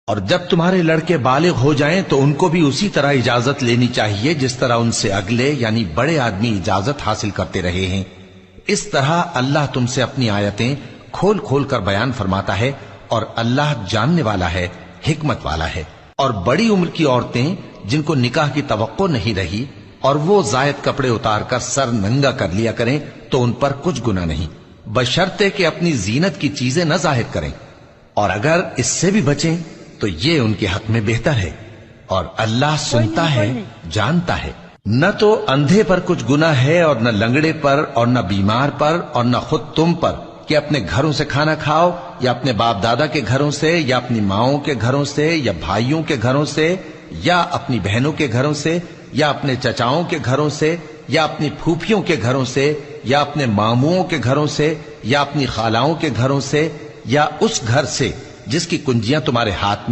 اور جب تمہارے لڑکے بالغ ہو جائیں تو ان کو بھی اسی طرح اجازت لینی چاہیے جس طرح ان سے اگلے یعنی بڑے آدمی اجازت حاصل کرتے رہے ہیں۔ اس طرح اللہ تم سے اپنی آیتیں کھول کھول کر بیان فرماتا ہے، اور اللہ جاننے والا ہے، حکمت والا ہے۔ اور بڑی عمر کی عورتیں جن کو نکاح کی توقع نہیں رہی اور وہ زائد کپڑے اتار کر سر ننگا کر لیا کریں تو ان پر کچھ گناہ نہیں، بشرطے کہ اپنی زینت کی چیزیں نہ ظاہر کریں، اور اگر اس سے بھی بچیں تو یہ ان کے حق میں بہتر ہے، اور اللہ سنتا ہے، جانتا ہے۔ نہ تو اندھے پر کچھ گناہ ہے اور نہ لنگڑے پر اور نہ بیمار پر اور نہ خود تم پر کہ اپنے گھروں سے کھانا کھاؤ، یا اپنے باپ دادا کے گھروں سے، یا اپنی ماؤں کے گھروں سے، یا بھائیوں کے گھروں سے، یا اپنی بہنوں کے گھروں سے، یا اپنے چچاؤں کے گھروں سے، یا اپنی پھوپھیوں کے گھروں سے، یا اپنے ماموؤں کے گھروں سے، یا اپنی خالاؤں کے گھروں سے، یا اس گھر سے جس کی کنجیاں تمہارے ہاتھ میں